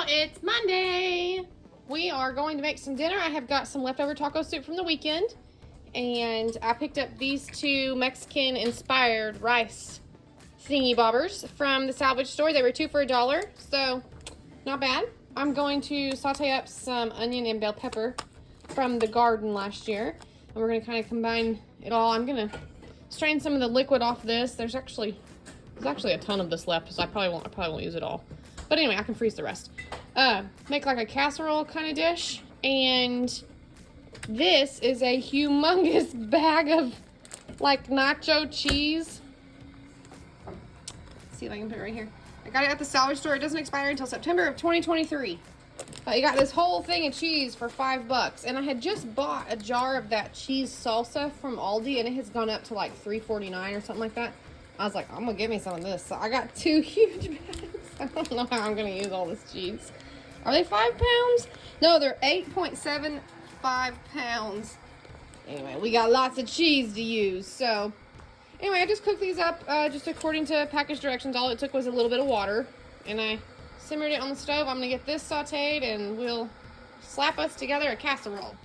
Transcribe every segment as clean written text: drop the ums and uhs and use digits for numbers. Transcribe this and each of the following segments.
y'all, it's Monday. We are going to make some dinner. I have got some leftover taco soup from the weekend, and I picked up these two Mexican inspired rice thingy bobbers from the salvage store. They were 2 for $1, so not bad. I'm going to saute up some onion and bell pepper from the garden last year, and we're going to kind of combine it all. I'm going to strain some of the liquid off this. There's actually a ton of this left, so I probably won't use it all. But anyway, I can freeze the rest. Make like a casserole kind of dish, and this is a humongous bag of like nacho cheese. Let's see if I can put it right here. I got it at the salvage store. It doesn't expire until September of 2023. But you got this whole thing of cheese for $5, and I had just bought a jar of that cheese salsa from Aldi, and it has gone up to like $3.49 or something like that. I was like, I'm gonna get me some of this. So I got 2 huge bags. I don't know how I'm gonna use all this cheese. Are they 5 pounds? No, they're 8.75 pounds. Anyway, we got lots of cheese to use. So anyway, I just cooked these up just according to package directions. All it took was a little bit of water, and I simmered it on the stove. I'm gonna get this sauteed, and we'll slap us together a casserole.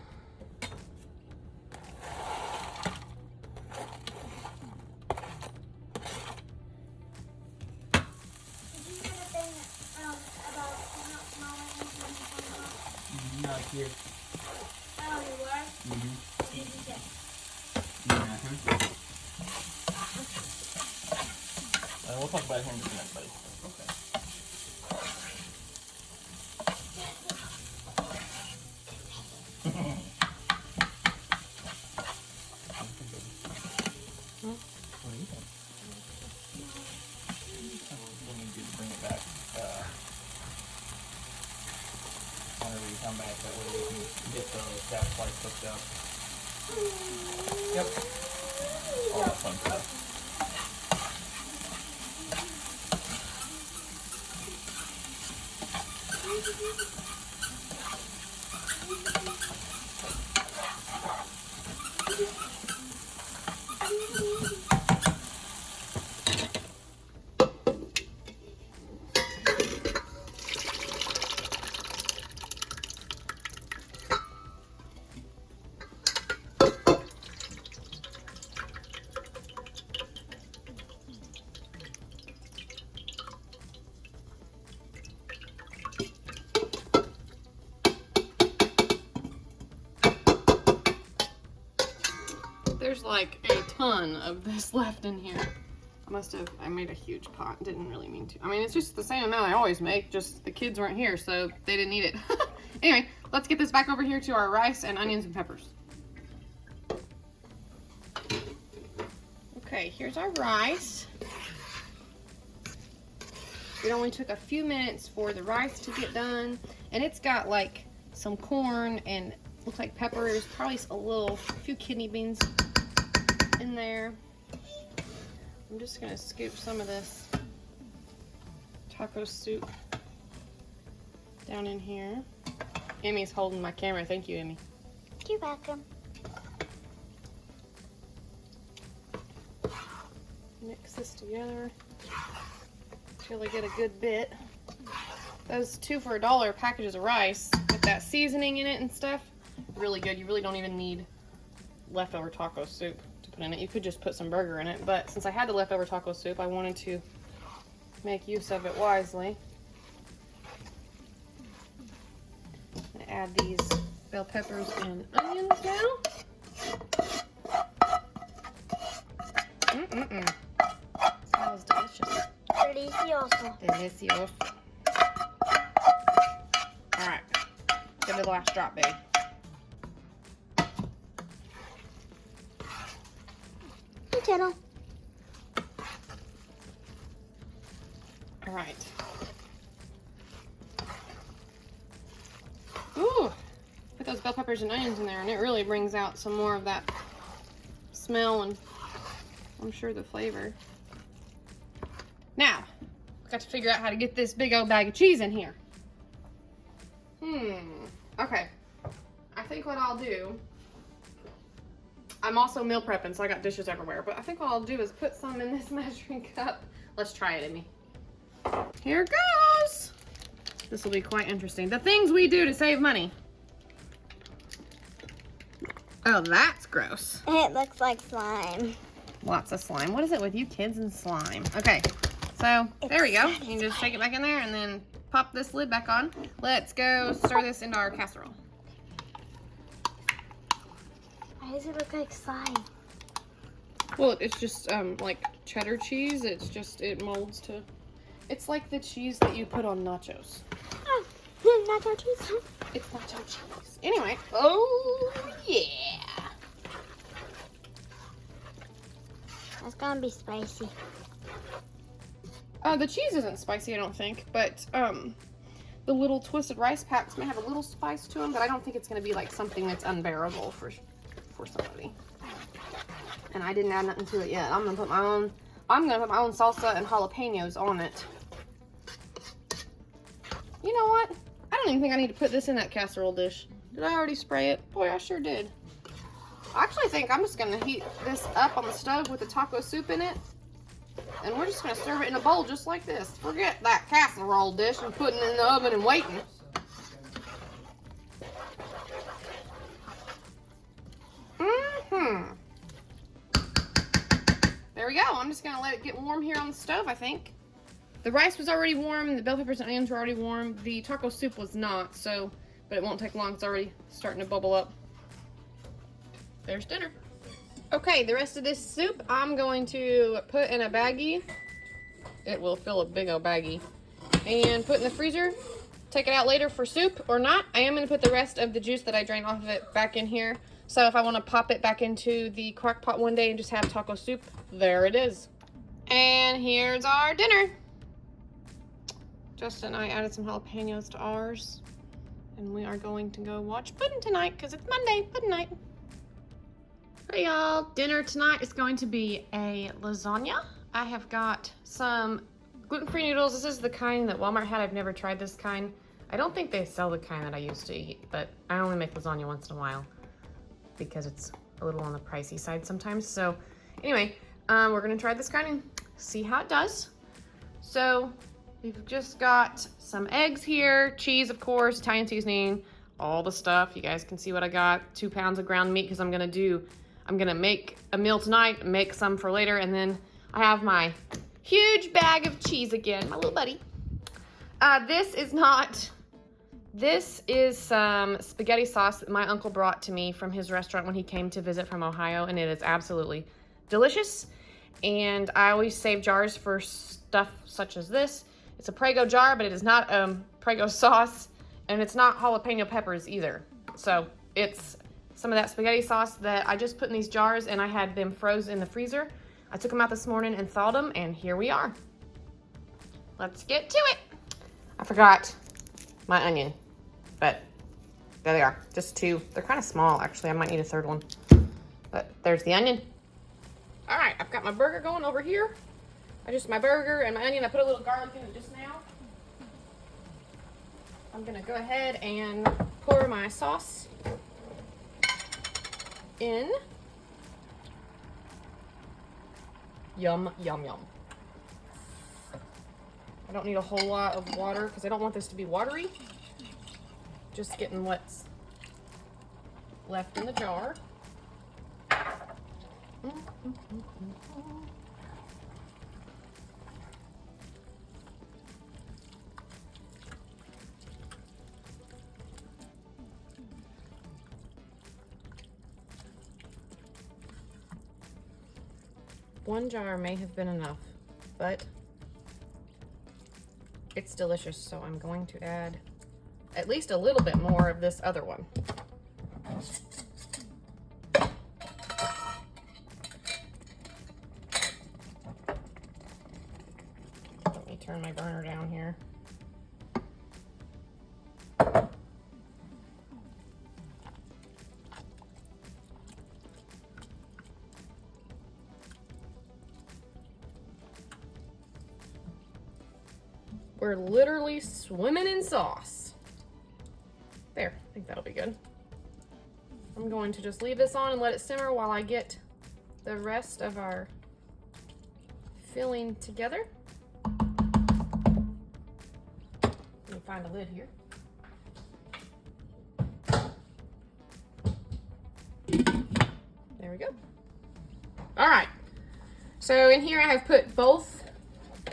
Not here. Oh, you were? Mm-hmm. What did you say? We'll talk about it here in just a minute, buddy. Okay. What do you think? We need you to bring it back. Whenever you come back, that way we can get that slice cooked up. Yep. All that fun stuff. There's like a ton of this left in here. I made a huge pot. Didn't really mean to. I mean, it's just the same amount I always make, just the kids weren't here, so they didn't eat it. Anyway, let's get this back over here to our rice and onions and peppers. Okay, here's our rice. It only took a few minutes for the rice to get done, and it's got like some corn and looks like peppers, probably a few kidney beans in there. I'm just gonna scoop some of this taco soup down in here. Emmy's holding my camera. Thank you, Emmy. You're welcome. Mix this together till I get a good bit. Those 2 for $1 packages of rice with that seasoning in it and stuff, really good. You really don't even need leftover taco soup to put in it. You could just put some burger in it, but since I had the leftover taco soup, I wanted to make use of it wisely. I'm gonna add these bell peppers and onions now. Smells delicious. Delicioso. Delicioso. Alright, give it the last drop, babe. Hey, Kettle. Alright. Ooh, put those bell peppers and onions in there, and it really brings out some more of that smell and I'm sure the flavor. Now, I've got to figure out how to get this big old bag of cheese in here. Okay. I think what I'll do, I'm also meal prepping, so I got dishes everywhere, but I think what I'll do is put some in this measuring cup. Let's try it, Emmy. Here goes. This will be quite interesting. The things we do to save money. Oh, that's gross. It looks like slime. Lots of slime. What is it with you kids and slime? Okay, so there we go. You can just shake it back in there and then pop this lid back on. Let's go stir this into our casserole. Why does it look like slime? Well, it's just like cheddar cheese. It's just, it molds to, it's like the cheese that you put on nachos. Oh, nacho cheese. It's nacho cheese. Anyway, oh yeah. It's gonna be spicy. The cheese isn't spicy, I don't think, but the little twisted rice packs may have a little spice to them, but I don't think it's going to be like something that's unbearable for somebody. And I didn't add nothing to it yet. I'm gonna put my own salsa and jalapenos on it. You know what? I don't even think I need to put this in that casserole dish. Did I already spray it? Boy, I sure did. I actually think I'm just gonna heat this up on the stove with the taco soup in it. And we're just gonna serve it in a bowl just like this. Forget that casserole dish and putting it in the oven and waiting. There we go. I'm just gonna let it get warm here on the stove, I think. The rice was already warm, the bell peppers and onions were already warm. The taco soup was not, so, but it won't take long. It's already starting to bubble up. There's dinner. Okay, the rest of this soup I'm going to put in a baggie. It will fill a big old baggie. And put in the freezer. Take it out later for soup or not. I am going to put the rest of the juice that I drained off of it back in here. So if I want to pop it back into the crock pot one day and just have taco soup, there it is. And here's our dinner. Justin and I added some jalapenos to ours. And we are going to go watch Puddin' tonight because it's Monday, Puddin' night. Hey y'all, dinner tonight is going to be a lasagna. I have got some gluten-free noodles. This is the kind that Walmart had. I've never tried this kind. I don't think they sell the kind that I used to eat, but I only make lasagna once in a while because it's a little on the pricey side sometimes. So anyway, we're gonna try this kind and see how it does. So we've just got some eggs here, cheese, of course, Italian seasoning, all the stuff. You guys can see what I got. 2 pounds of ground meat because I'm gonna make a meal tonight, make some for later, and then I have my huge bag of cheese again, my little buddy. This is some spaghetti sauce that my uncle brought to me from his restaurant when he came to visit from Ohio, and it is absolutely delicious. And I always save jars for stuff such as this. It's a Prego jar, but it is not Prego sauce, and it's not jalapeno peppers either. So it's some of that spaghetti sauce that I just put in these jars, and I had them frozen in the freezer. I took them out this morning and thawed them, and here we are. Let's get to it. I forgot my onion, but there they are. Just 2. They're kind of small, actually. I might need a 3rd one. But there's the onion. All right, I've got my burger going over here. My burger and my onion. I put a little garlic in it just now. I'm gonna go ahead and pour my sauce in. Yum, yum, yum. I don't need a whole lot of water because I don't want this to be watery. Just getting what's left in the jar. One jar may have been enough, but it's delicious, so I'm going to add at least a little bit more of this other one. Let me turn my burner down here. We're literally swimming in sauce. There, I think that'll be good. I'm going to just leave this on and let it simmer while I get the rest of our filling together. Let me find a lid here. There we go. All right. So in here I have put both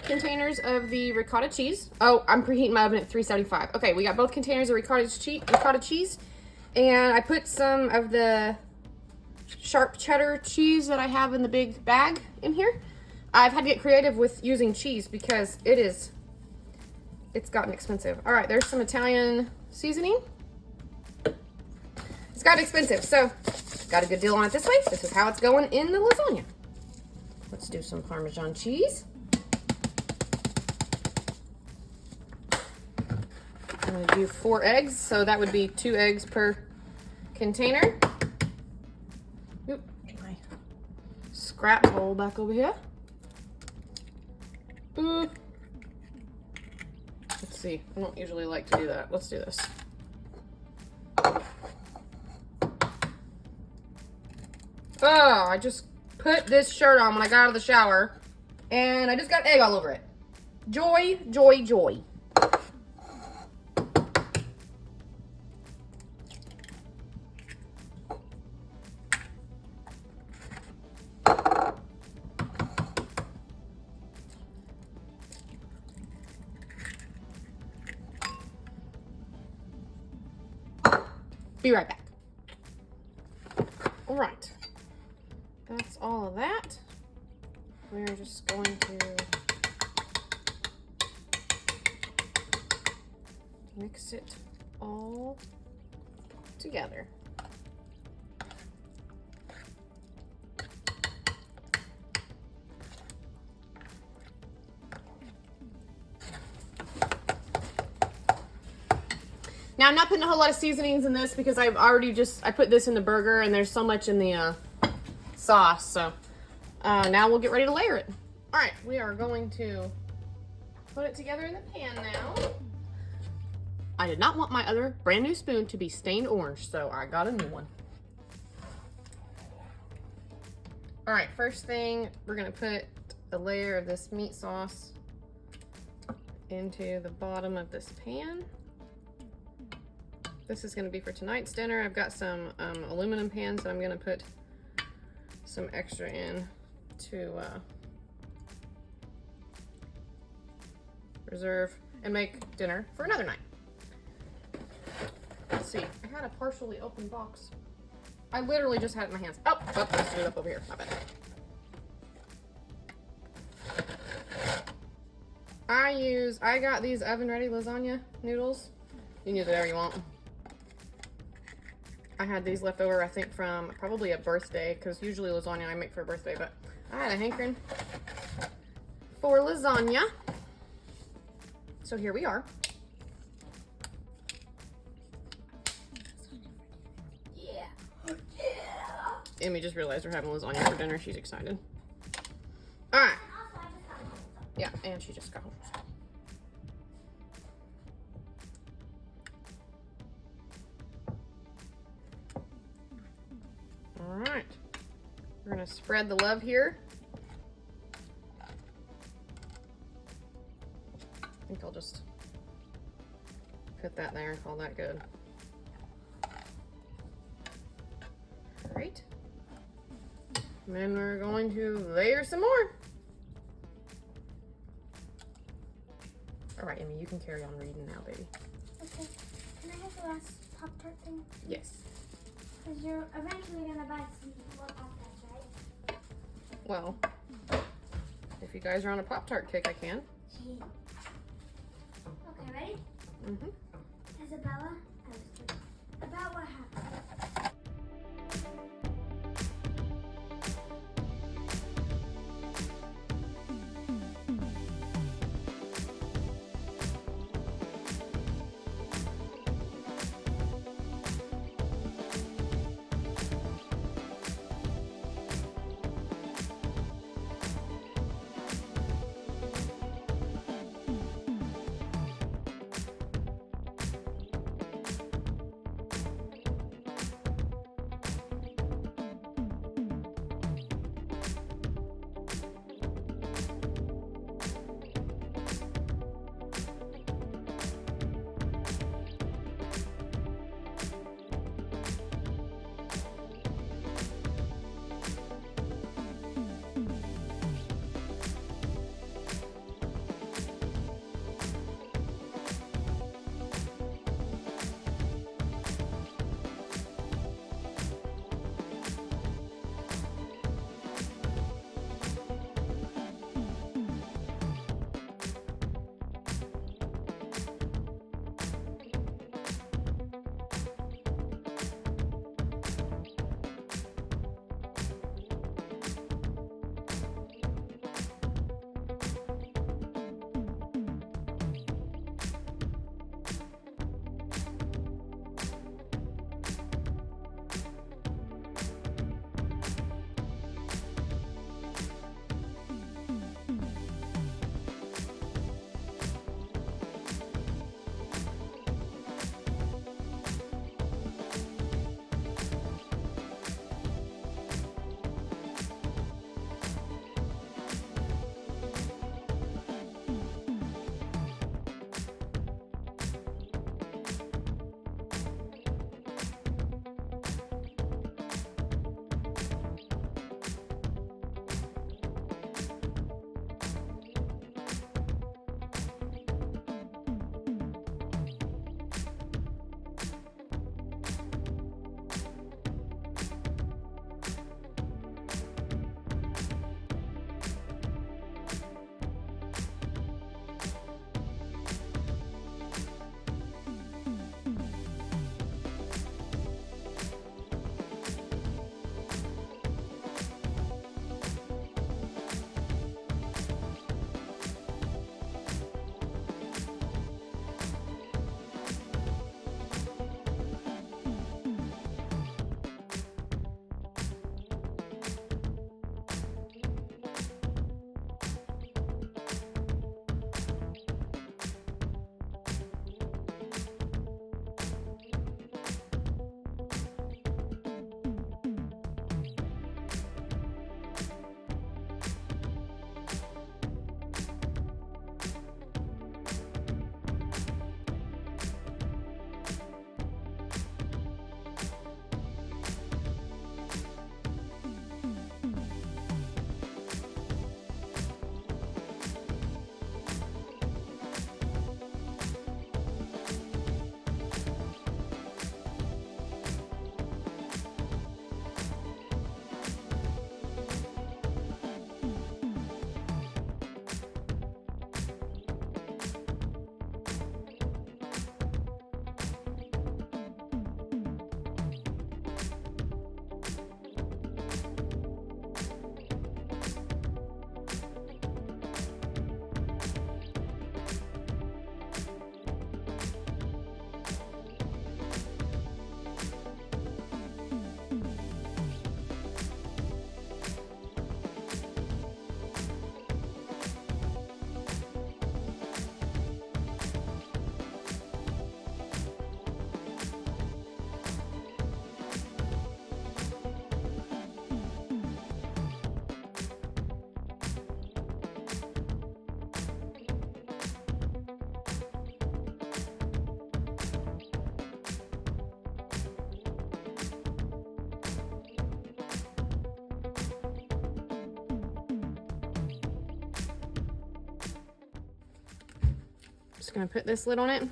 containers of the ricotta cheese. Oh, I'm preheating my oven at 375. Okay, we got both containers of ricotta cheese. And I put some of the sharp cheddar cheese that I have in the big bag in here. I've had to get creative with using cheese because it's gotten expensive. All right, there's some Italian seasoning. It's gotten expensive, so got a good deal on it this way. This is how it's going in the lasagna. Let's do some Parmesan cheese. I'm gonna do 4 eggs, so that would be 2 eggs per container. Oop, my scrap bowl back over here. Let's see, I don't usually like to do that. Let's do this. Oh, I just put this shirt on when I got out of the shower, and I just got egg all over it. Joy, joy, joy. Be right back. All right. That's all of that. We're just going to mix it all together. Now I'm not putting a whole lot of seasonings in this because I put this in the burger and there's so much in the sauce. So now we'll get ready to layer it. All right, we are going to put it together in the pan now. I did not want my other brand new spoon to be stained orange, so I got a new one. All right, first thing, we're gonna put a layer of this meat sauce into the bottom of this pan. This is gonna be for tonight's dinner. I've got some aluminum pans that I'm gonna put some extra in to reserve and make dinner for another night. Let's see, I had a partially open box. I literally just had it in my hands. Oh, let's do it up over here, my bad. I got these oven ready lasagna noodles. You can use whatever you want. I had these left over, I think, from probably a birthday, because usually lasagna I make for a birthday, but I had a hankering for lasagna. So here we are. Yeah. Amy just realized we're having lasagna for dinner. She's excited. All right. Yeah, and she just got home. All right, we're gonna spread the love here. I think I'll just put that there and call that good. Great. And then we're going to layer some more. All right, Amy, you can carry on reading now, baby. Okay. Can I have the last Pop-Tart thing? Yes. Because you're eventually going to buy some more Pop-Tarts, right? Well, if you guys are on a Pop-Tart kick, I can. Okay, ready? Mm-hmm. Isabella, about what happened. Just gonna put this lid on it.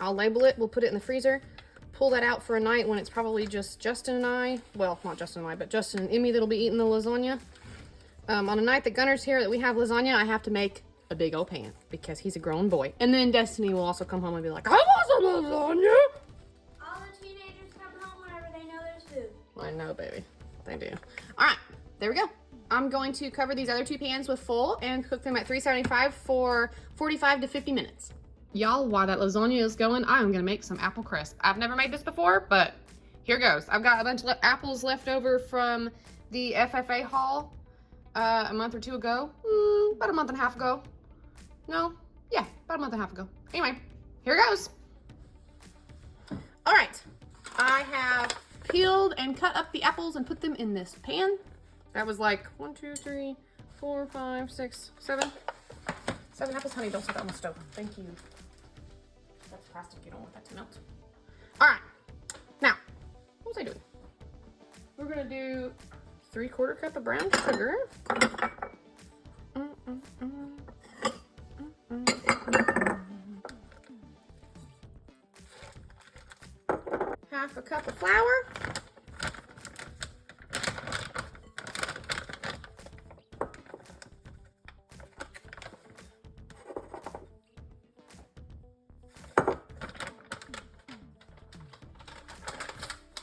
I'll label it, we'll put it in the freezer. Pull that out for a night when it's probably just Justin and I. Well, not Justin and I, but Justin and Emmy that'll be eating the lasagna. On a night that Gunner's here, that we have lasagna, I have to make a big old pan because he's a grown boy. And then Destiny will also come home and be like, I want some lasagna. All the teenagers come home whenever they know there's food. I know, baby. They do. All right, there we go. I'm going to cover these other 2 pans with full and cook them at 375 for 45 to 50 minutes. Y'all, while that lasagna is going, I'm gonna make some apple crisp. I've never made this before, but here goes. I've got a bunch of apples left over from the FFA haul a month or 2 ago. About a month and a half ago. No, yeah, about a month and a half ago. Anyway, here goes. All right, I have peeled and cut up the apples and put them in this pan. That was like 1, 2, 3, 4, 5, 6, 7. 7 apples, honey, don't set that on the stove. Thank you. That's plastic, you don't want that to melt. All right, now, what was I doing? We're gonna do 3/4 cup of brown sugar. Half a cup of flour.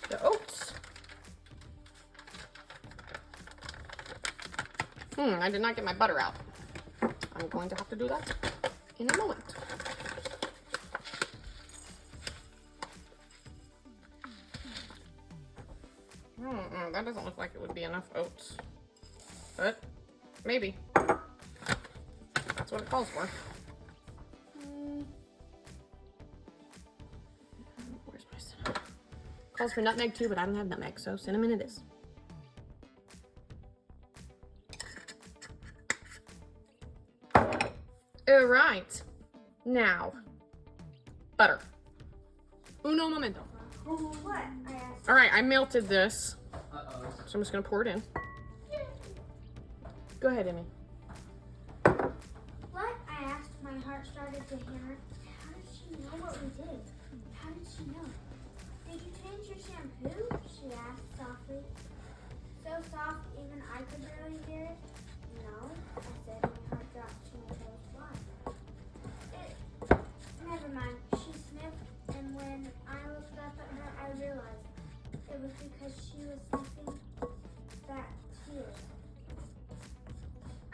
The oats. I did not get my butter out. I'm going to have to do that in a moment. That doesn't look like it would be enough oats, but maybe. That's what it calls for. Where's my cinnamon? Calls for nutmeg too, but I don't have nutmeg, so cinnamon it is. All right, now, butter. Uno momento. What? I asked. All right, I melted this, Uh-oh. so I'm just gonna pour it in. Go ahead, Emmy. What? I asked. My heart started to hammer. How did she know what we did? How did she know? Did you change your shampoo? She asked softly. So soft even I could barely hear it. No, I said. My heart dropped to my toes. Why? Never mind. She sniffed, and when I looked up at her, I realized it was because she was sniffing back tears.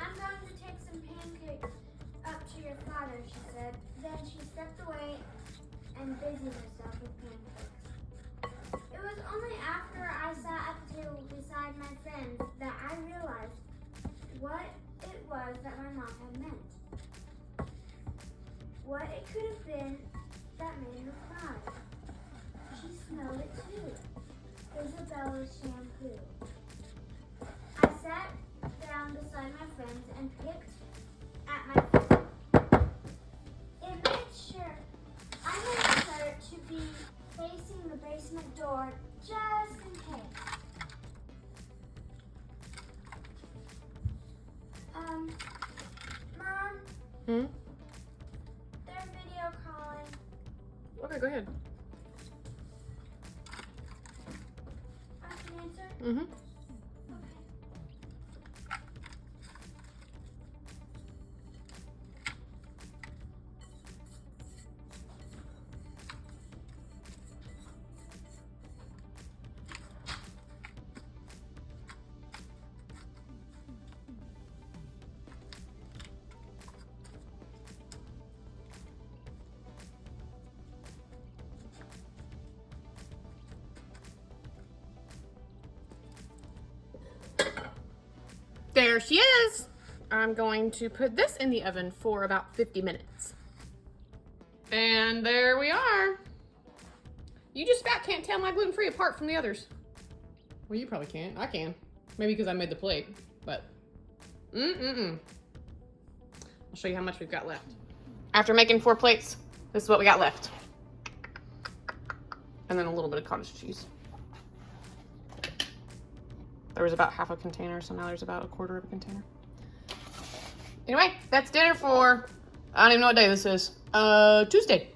I'm going to take some pancakes up to your father, she said. Then she stepped away and busied herself with pancakes. It was only after I sat at the table beside my friends that I realized what it was that my mom had meant. What it could have been that made her cry. She smelled it too. Isabella's shampoo. I sat down beside my friends and picked at my feet. I made sure to be facing the basement door just in case. Mom? They're video calling. Okay, go ahead. I can answer? Mm-hmm. Okay. There she is. I'm going to put this in the oven for about 50 minutes. And there we are. You just about can't tell my gluten-free apart from the others. Well, you probably can't. I can. Maybe because I made the plate, but I'll show you how much we've got left. After making 4 plates, this is what we got left. And then a little bit of cottage cheese. There was about half a container, so now there's about 1/4 of a container. Anyway, that's dinner for I don't even know what day this is. Tuesday.